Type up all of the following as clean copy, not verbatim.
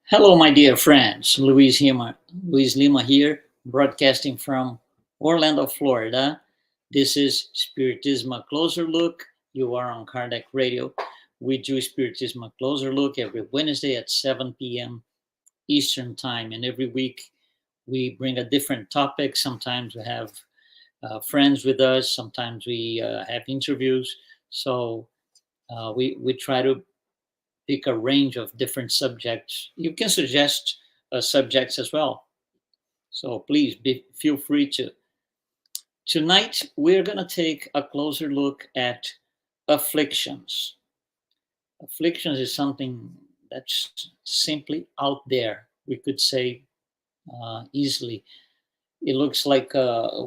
Hello, my dear friends. Luiz Lima here, broadcasting from Orlando, Florida. This is Spiritism A Closer Look. You are on Kardec Radio. We do Spiritism A Closer Look every Wednesday at 7 p.m. Eastern Time. And every week we bring a different topic. Sometimes we have friends with us, sometimes we have interviews. So we try to pick a range of different subjects. You can suggest subjects as well. So feel free to. Tonight, we're going to take a closer look at afflictions. Afflictions is something that's simply out there, we could say easily. It looks like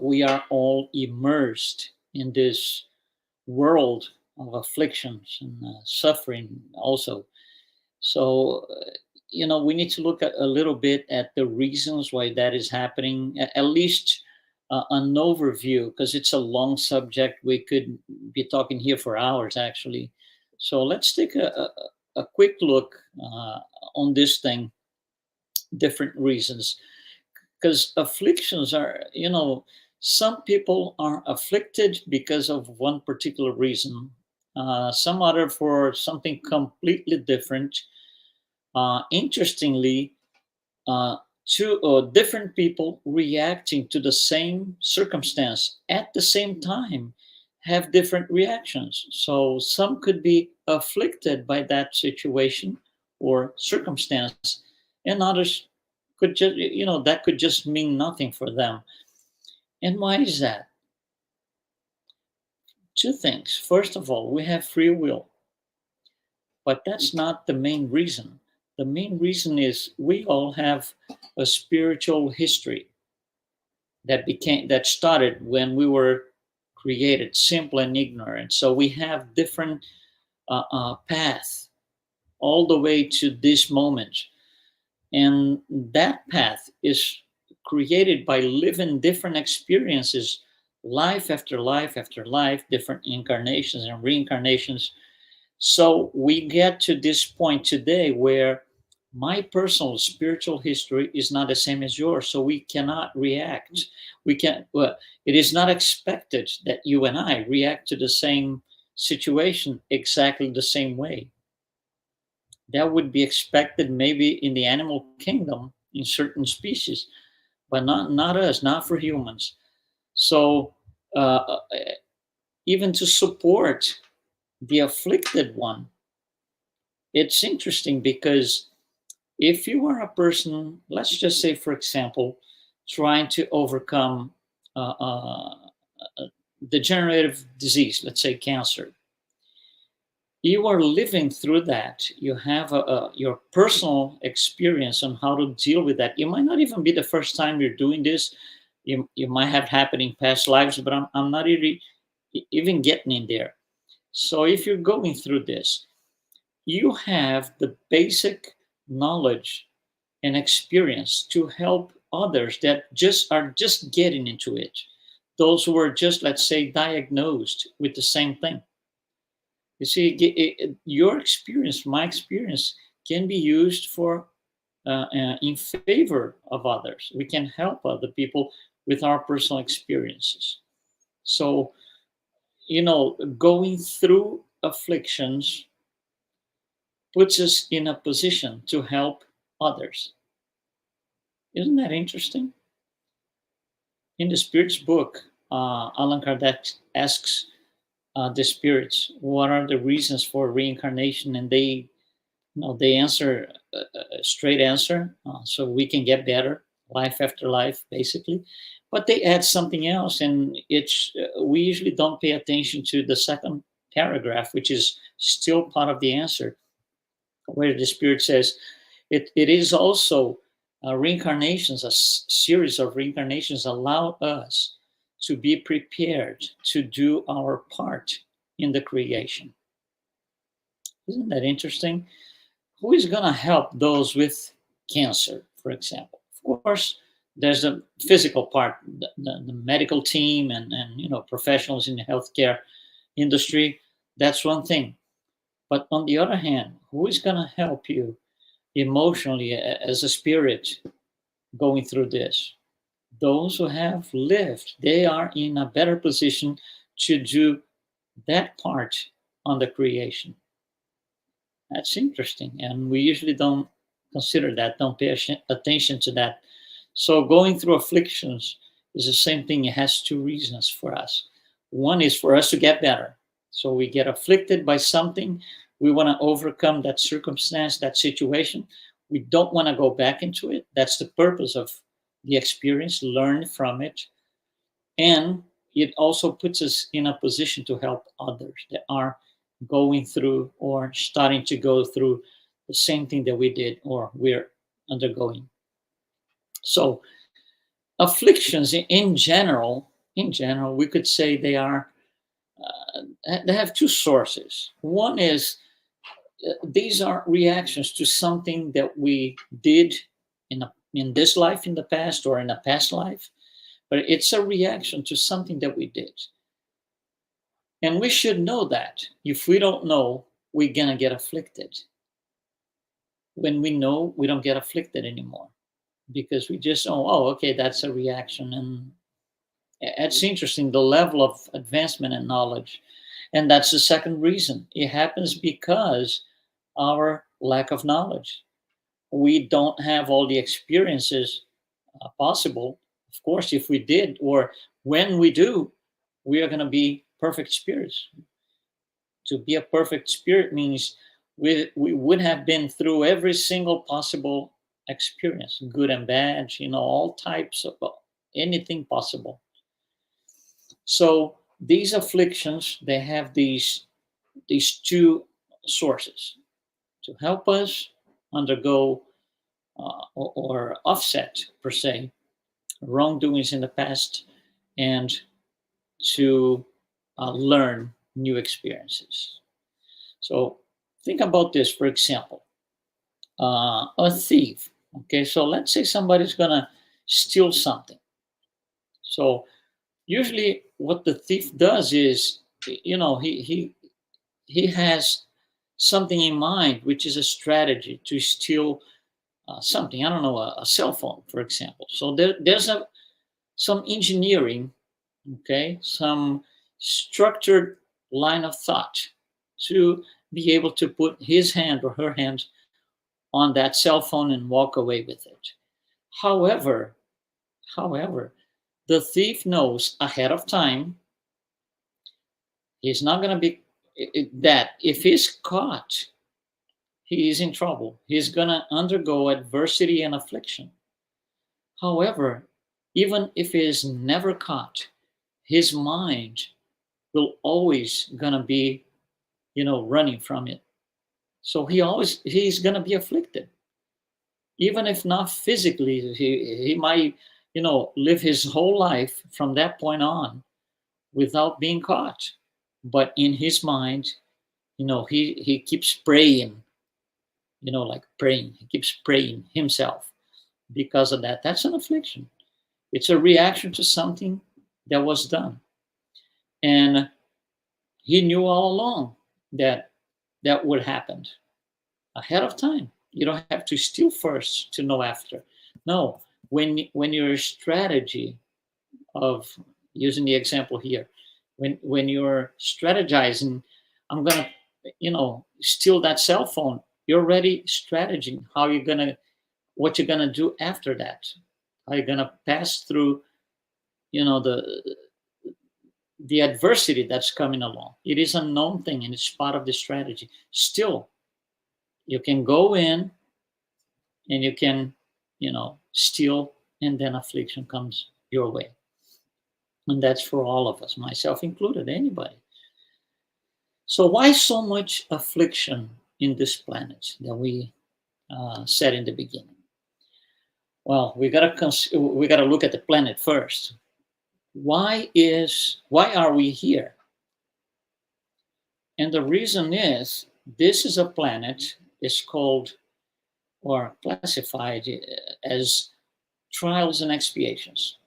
we are all immersed in this world of afflictions and suffering also. So, we need to look at a little bit at the reasons why that is happening, at least an overview, because it's a long subject. We could be talking here for hours, actually. So let's take a quick look on this thing, different reasons. Because afflictions are, some people are afflicted because of one particular reason, some other for something completely different. Interestingly, two different people reacting to the same circumstance at the same time have different reactions. So some could be afflicted by that situation or circumstance, and others could just, that could just mean nothing for them. And why is that? Two things. First of all, we have free will, but that's not the main reason. The main reason is we all have a spiritual history that started when we were created simple and ignorant. So we have different paths all the way to this moment, and that path is created by living different experiences, life after life after life, different incarnations and reincarnations. So we get to this point today where my personal spiritual history is not the same as yours, so we cannot react. We can. Well, it is not expected that you and I react to the same situation exactly the same way. That would be expected maybe in the animal kingdom in certain species, but not us, not for humans. So uh, even to support the afflicted one, it's interesting because if you are a person, let's just say, for example, trying to overcome degenerative disease, let's say cancer, you are living through that. You have your personal experience on how to deal with that. You might not even be the first time you're doing this. You might have happened in past lives, but I'm not even getting in there. So if you're going through this, you have the basic knowledge and experience to help others that just getting into it, those who are just, let's say, diagnosed with the same thing. You see, your experience, my experience, can be used for in favor of others. We can help other people with our personal experiences. So, going through afflictions puts us in a position to help others. Isn't that interesting? In the Spirit's book, Allan Kardec asks the spirits, "What are the reasons for reincarnation?" And they answer a straight answer, so we can get better, life after life, basically. But they add something else, and it's we usually don't pay attention to the second paragraph, which is still part of the answer, where the Spirit says, it is also reincarnations, series of reincarnations allow us to be prepared to do our part in the creation. Isn't that interesting? Who is going to help those with cancer, for example? Of course, there's the physical part, the medical team, and professionals in the healthcare industry. That's one thing. But on the other hand, who is going to help you emotionally as a spirit going through this. Those who have lived, they are in a better position to do that part on the creation. That's interesting. And we usually don't consider that, don't pay attention to that. So going through afflictions is the same thing. It has two reasons for us. One is for us to get better. So we get afflicted by something. We want to overcome that circumstance, that situation. We don't want to go back into it. That's the purpose of the experience, learn from it. And it also puts us in a position to help others that are going through or starting to go through the same thing that we did or we're undergoing. So afflictions in general, we could say they have two sources. One is these are reactions to something that we did in this life in the past or in a past life, but it's a reaction to something that we did. And we should know that. If we don't know, we're going to get afflicted. When we know, we don't get afflicted anymore because we just know, oh, okay, that's a reaction. And it's interesting, the level of advancement and knowledge. And that's the second reason. It happens because our lack of knowledge. We don't have all the experiences possible. Of course, if we did, or when we do, we are going to be perfect spirits. To be a perfect spirit means we would have been through every single possible experience, good and bad, all types of anything possible. So these afflictions, they have these two sources to help us undergo or offset, per se, wrongdoings in the past and to learn new experiences. So think about this, for example, a thief. Okay, so let's say somebody's going to steal something. So usually what the thief does is, he has something in mind, which is a strategy to steal something. I don't know, a cell phone, for example. So there's some engineering, okay, some structured line of thought to be able to put his hand or her hand on that cell phone and walk away with it. However, however, the thief knows ahead of time he's not going to be that if he's caught, he is in trouble. He's going to undergo adversity and affliction. However, even if he is never caught, his mind will always going to be, running from it. So he's going to be afflicted. Even if not physically, he might, live his whole life from that point on without being caught. But in his mind, he keeps praying, like praying. He keeps praying himself because of that. That's an affliction. It's a reaction to something that was done. And he knew all along that that would happen ahead of time. You don't have to steal first to know after. No, when your strategy of using the example here, when you're strategizing, I'm gonna, steal that cell phone. You're already strategizing what you're gonna do after that. How you're gonna pass through, the adversity that's coming along. It is a known thing and it's part of the strategy. Still, you can go in and you can, steal, and then affliction comes your way. And that's for all of us, myself included, anybody. So why so much affliction in this planet that we said in the beginning? Well, we gotta look at the planet first. Why are we here? And the reason is this is a planet is called or classified as trials and expiations.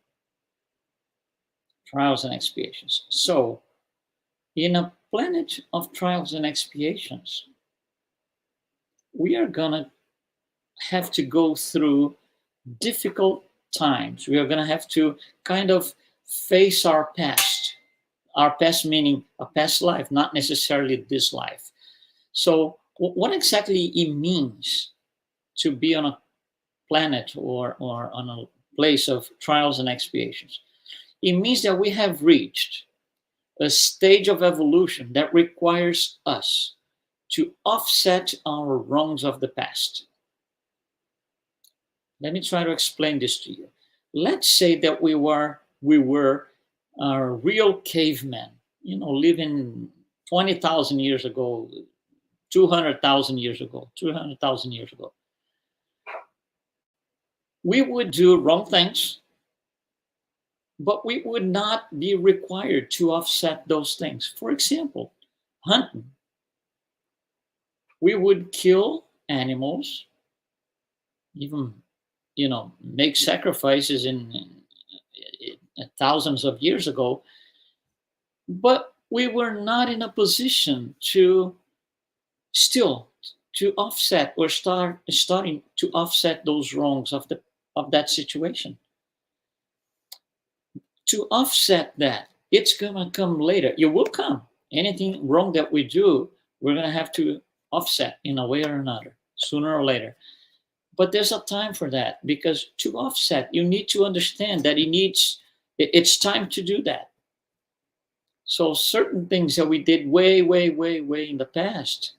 Trials and expiations. So, in a planet of trials and expiations, we are gonna have to go through difficult times. We are going to have to kind of face our past. Our past meaning a past life, not necessarily this life. So, what exactly it means to be on a planet or on a place of trials and expiations? It means that we have reached a stage of evolution that requires us to offset our wrongs of the past. Let me try to explain this to you. Let's say that we were real cavemen, living 20,000 years ago, 200,000 years ago, 300,000 years ago. We would do wrong things, but we would not be required to offset those things. For example, hunting. We would kill animals, even make sacrifices in thousands of years ago, but we were not in a position to still to offset or starting to offset those wrongs of that situation. To offset that, it's gonna come later. It will come. Anything wrong that we do, we're gonna have to offset in a way or another, sooner or later. But there's a time for that, because to offset, you need to understand that it's time to do that. So certain things that we did way, way, way, way in the past,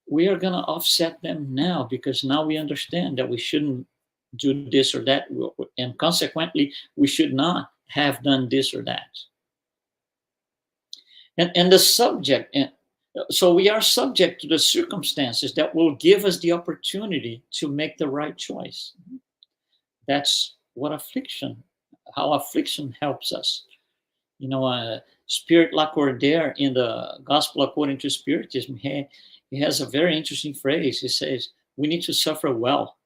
we are going to offset them now, because now we understand that we shouldn't do this or that, and consequently, we should not have done this or that. And the subject, so we are subject to the circumstances that will give us the opportunity to make the right choice. That's how affliction helps us. Spirit Lacordaire in the Gospel according to Spiritism, he has a very interesting phrase. He says, we need to suffer well.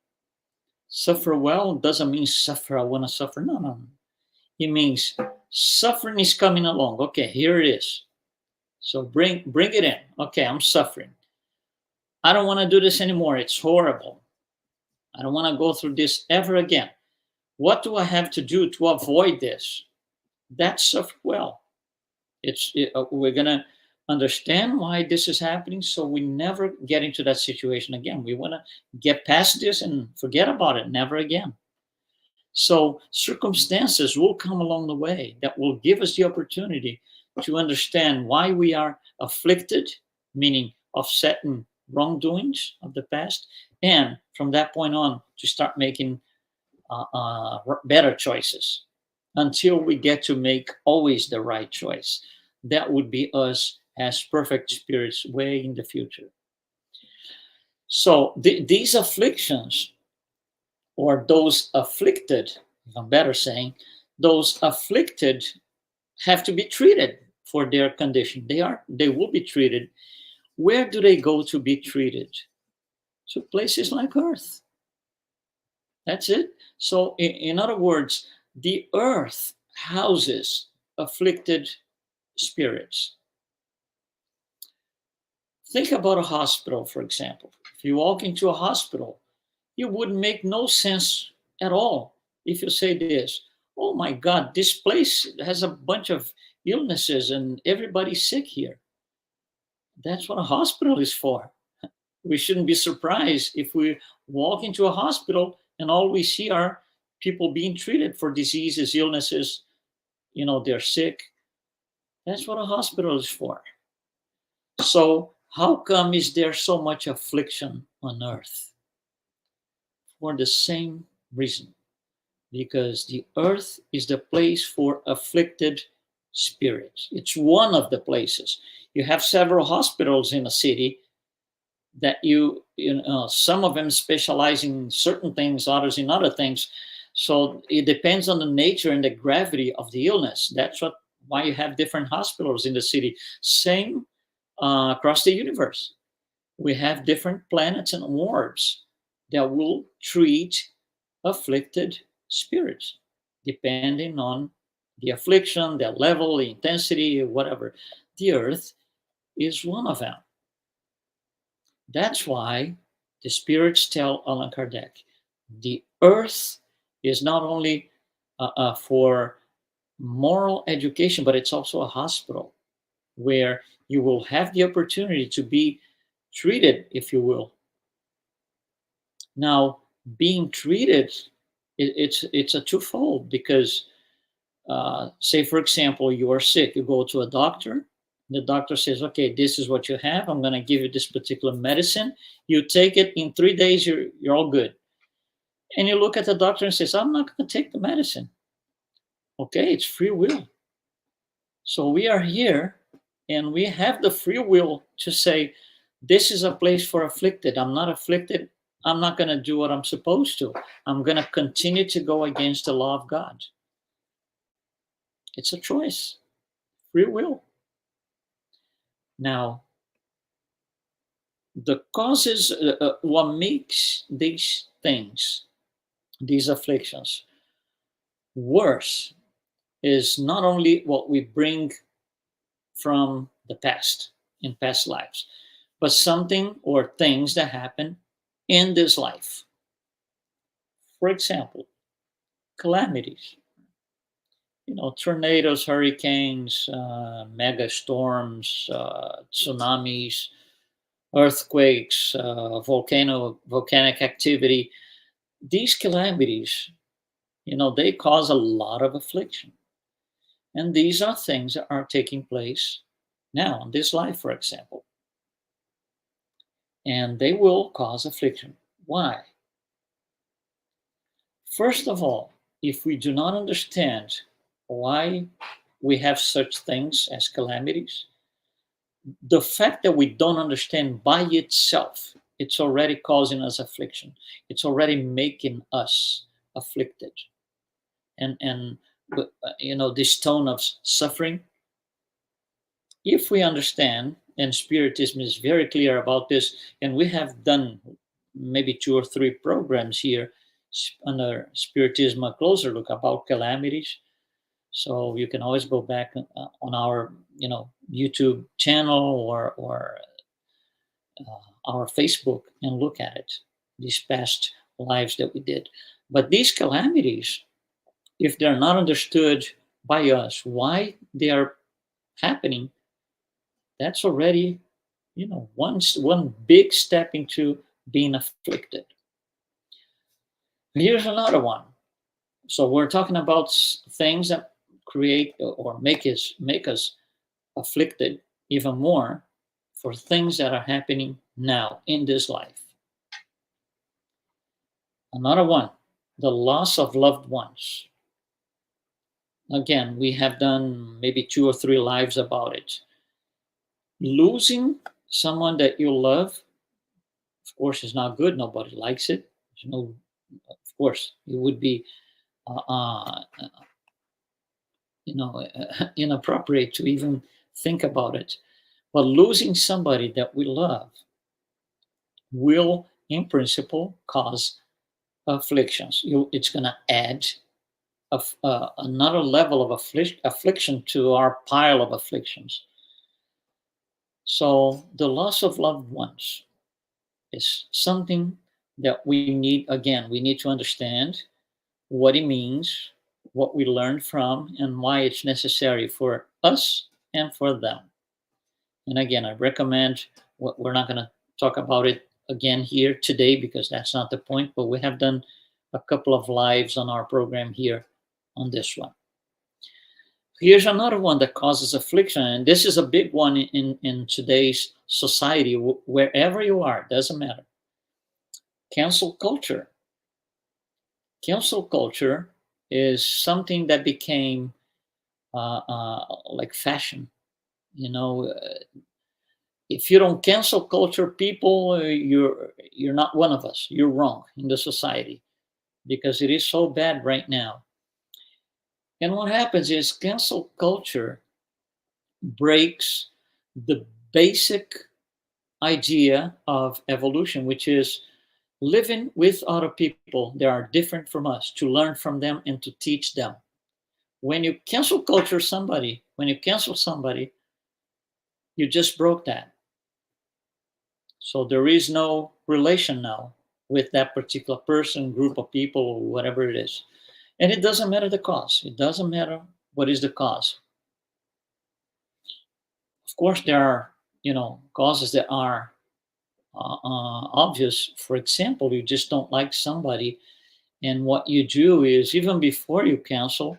Suffer well doesn't mean suffer, I want to suffer. No, no. It means suffering is coming along. Okay, here it is. So bring it in. Okay, I'm suffering. I don't want to do this anymore. It's horrible. I don't want to go through this ever again. What do I have to do to avoid this? That's suffer well. We're going to understand why this is happening, so we never get into that situation again. We want to get past this and forget about it, never again. So circumstances will come along the way that will give us the opportunity to understand why we are afflicted, meaning offsetting wrongdoings of the past, and from that point on to start making better choices until we get to make always the right choice. That would be us as perfect spirits way in the future. So these afflictions, or those afflicted, if I'm better saying, those afflicted have to be treated for their condition. They will be treated. Where do they go to be treated? To places like Earth. That's it. So in other words, the earth houses afflicted spirits. Think about a hospital, for example. If you walk into a hospital, it would make no sense at all if you say this, oh my God, this place has a bunch of illnesses and everybody's sick here. That's what a hospital is for. We shouldn't be surprised if we walk into a hospital and all we see are people being treated for diseases, illnesses, they're sick. That's what a hospital is for. So how come is there so much affliction on earth? For the same reason. Because the earth is the place for afflicted spirits. It's one of the places. You have several hospitals in a city that some of them specialize in certain things, others in other things. So it depends on the nature and the gravity of the illness. That's why you have different hospitals in the city. Same across the universe. We have different planets and orbs that will treat afflicted spirits, depending on the affliction, the level, the intensity, whatever. The earth is one of them. That's why The spirits tell Allan Kardec, the earth is not only for moral education, but it's also a hospital where you will have the opportunity to be treated, if you will. Now, being treated, it's a twofold because, say, for example, you are sick, you go to a doctor. The doctor says, okay, this is what you have. I'm going to give you this particular medicine. You take it in 3 days, you're all good. And you look at the doctor and says, I'm not going to take the medicine. Okay, it's free will. So we are here and we have the free will to say, this is a place for afflicted. I'm not afflicted. I'm not going to do what I'm supposed to. I'm going to continue to go against the law of God. It's a choice, free will. Now, the causes, what makes these things, these afflictions, worse is not only what we bring from the past, in past lives, but something or things that happen in this life. For example, calamities, tornadoes, hurricanes, mega storms, tsunamis, earthquakes, volcanic activity. These calamities, they cause a lot of affliction. And these are things that are taking place now in this life, for example. And they will cause affliction. Why? First of all, if we do not understand why we have such things as calamities, the fact that we don't understand by itself, it's already causing us affliction. It's already making us afflicted. And this tone of suffering, if we understand, and Spiritism is very clear about this, and we have done maybe 2 or 3 programs here under Spiritism, a closer look about calamities. So you can always go back on our, YouTube channel or our Facebook and look at it, these past lives that we did. But these calamities, if they're not understood by us, why they are happening, that's already, one big step into being afflicted. Here's another one. So we're talking about things that create or make us afflicted even more for things that are happening now in this life. Another one, the loss of loved ones. Again, we have done maybe 2 or 3 lives about it. Losing someone that you love, of course, is not good. Nobody likes it. Of course, it would be inappropriate to even think about it. But losing somebody that we love will, in principle, cause afflictions. It's going to add another level of affliction to our pile of afflictions. So the loss of loved ones is something that we need to understand what it means, what we learned from, and why it's necessary for us and for them. And again, I recommend, we're not going to talk about it again here today because that's not the point, but we have done a couple of lives on our program here on this one. Here's another one that causes affliction, and this is a big one in today's society, wherever you are, doesn't matter. Cancel culture. Cancel culture is something that became like fashion. If you don't cancel culture, people, you're not one of us. You're wrong in the society because it is so bad right now. And what happens is cancel culture breaks the basic idea of evolution, which is living with other people that are different from us, to learn from them and to teach them. When you cancel somebody, you just broke that. So there is no relation now with that particular person, group of people, or whatever it is. And it doesn't matter the cause. It doesn't matter what is the cause. Of course, there are, causes that are obvious. For example, you just don't like somebody, and what you do is, even before you cancel,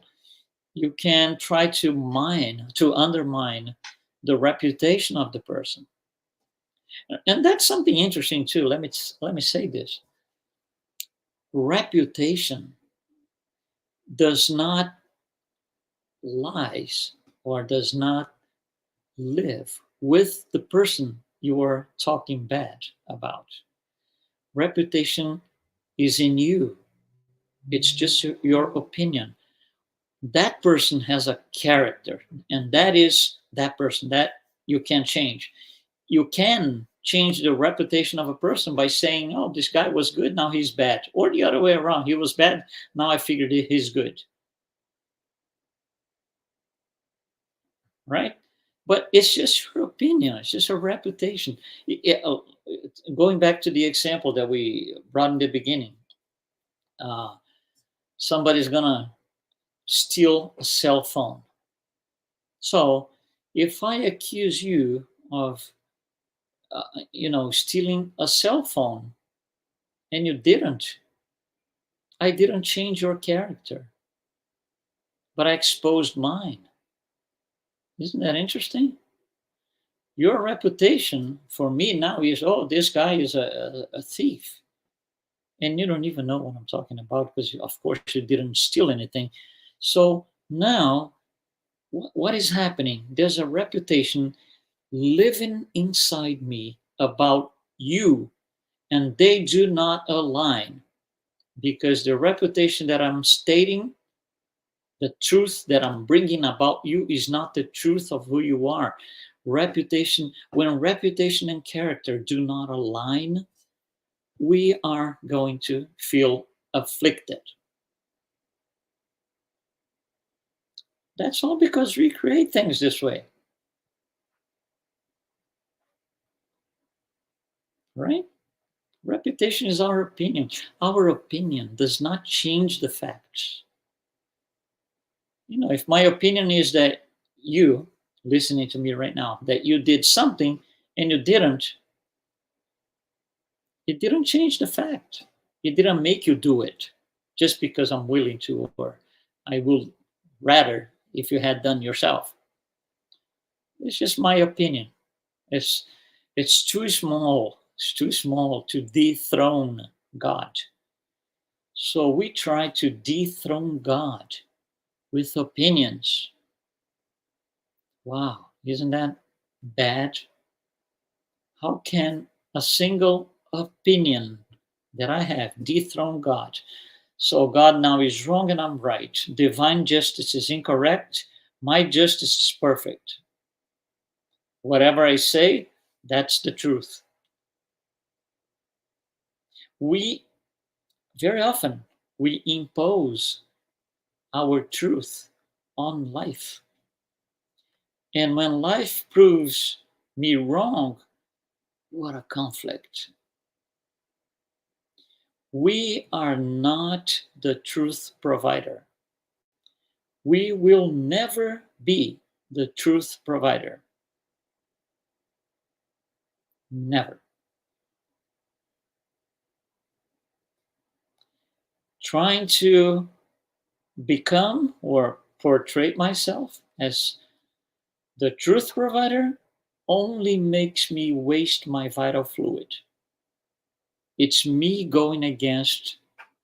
you can try to undermine the reputation of the person. And that's something interesting too. Let me say this. Reputation does not lies or does not live with the person you are talking bad about. Reputation is in you. It's just your opinion. That person has a character, and that is that person that you can change. You can change the reputation of a person by saying, oh, this guy was good, now he's bad. Or the other way around, he was bad, now I figured he's good. Right? But it's just your opinion, it's just a reputation. Going back to the example that we brought in the beginning, uh, somebody's gonna steal a cell phone. So if I accuse you of, stealing a cell phone, and you didn't, I didn't change your character, but I exposed mine. Isn't that interesting? Your reputation for me now is, oh, this guy is a thief. And you don't even know what I'm talking about because, of course, you didn't steal anything. So now, what is happening? There's a reputation living inside me about you, and they do not align because the reputation that I'm stating, the truth that I'm bringing about you, is not the truth of who you are. When reputation and character do not align, we are going to feel afflicted. That's all because we create things this way, right? Reputation is our opinion. Our opinion does not change the facts. If my opinion is that you, listening to me right now, that you did something and you didn't, it didn't change the fact. It didn't make you do it just because I'm willing to, or I would rather if you had done yourself. It's just my opinion. It's it's too small. It's too small to dethrone God. So we try to dethrone God with opinions. Wow, isn't that bad? How can a single opinion that I have dethrone God? So God now is wrong and I'm right. Divine justice is incorrect. My justice is perfect. Whatever I say, that's the truth. We very often we impose our truth on life. And when life proves me wrong, what a conflict. We are not the truth provider. We will never be the truth provider. Never. Trying to become or portray myself as the truth provider only makes me waste my vital fluid. It's me going against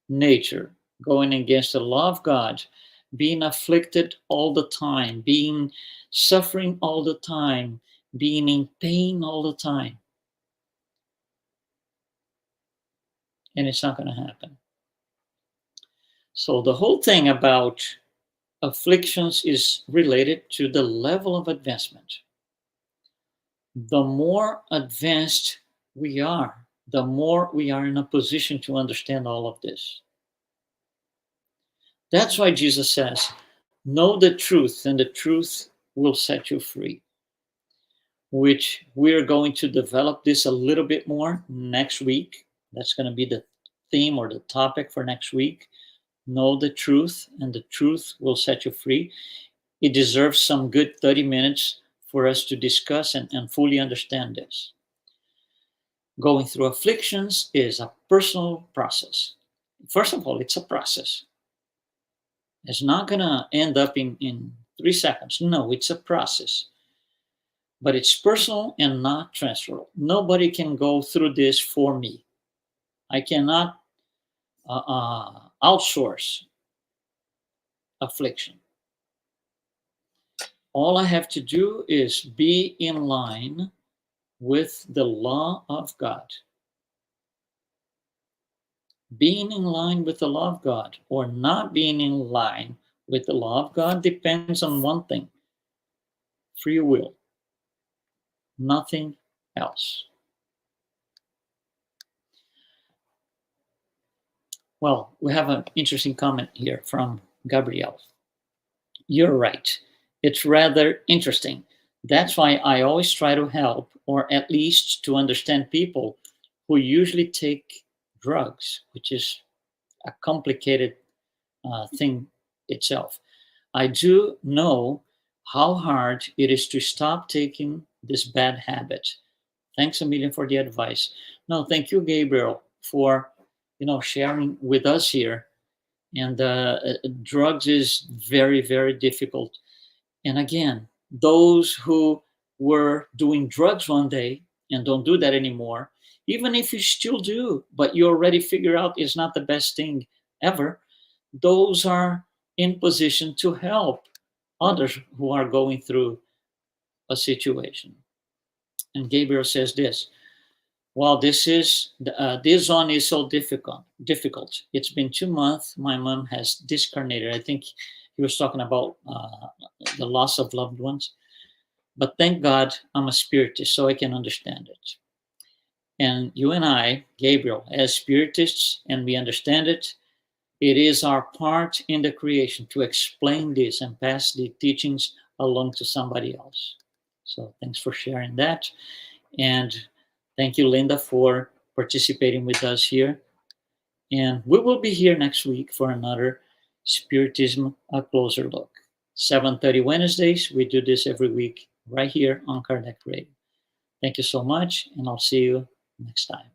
nature, going against the law of God, being afflicted all the time, being suffering all the time, being in pain all the time. And it's not going to happen. So the whole thing about afflictions is related to the level of advancement. The more advanced we are, the more we are in a position to understand all of this. That's why Jesus says, know the truth, and the truth will set you free. which we're going to develop this a little bit more next week. That's going to be the theme or the topic for next week. Know the truth, and the truth will set you free. It deserves some good 30 minutes for us to discuss and fully understand this. Going through afflictions is a personal process. First of all, it's a process. It's not going to end up in 3 seconds. No, it's a process. But it's personal and not transferable. Nobody can go through this for me. I cannot outsource affliction. All I have to do is be in line with the law of God. Being in line with the law of God or not being in line with the law of God depends on one thing: free will, nothing else. Well, we have an interesting comment here from Gabrielle. You're right. It's rather interesting. That's why I always try to help, or at least to understand people who usually take drugs, which is a complicated thing itself. I do know how hard it is to stop taking this bad habit. Thanks a million for the advice. No, thank you, Gabriel, for sharing with us here. And drugs is very, very difficult. And again, those who were doing drugs one day and don't do that anymore, even if you still do, but you already figure out it's not the best thing ever, those are in position to help others who are going through a situation. And Gabriel says this: "Well, this one is so difficult. It's been 2 months. My mom has discarnated." I think he was talking about the loss of loved ones. "But thank God I'm a spiritist, so I can understand it. And you and I, Gabriel, as spiritists, and we understand it, it is our part in the creation to explain this and pass the teachings along to somebody else." So thanks for sharing that. And thank you, Linda, for participating with us here. And we will be here next week for another Spiritism, A Closer Look. 7:30 Wednesdays. We do this every week right here on Kardec Radio. Thank you so much, and I'll see you next time.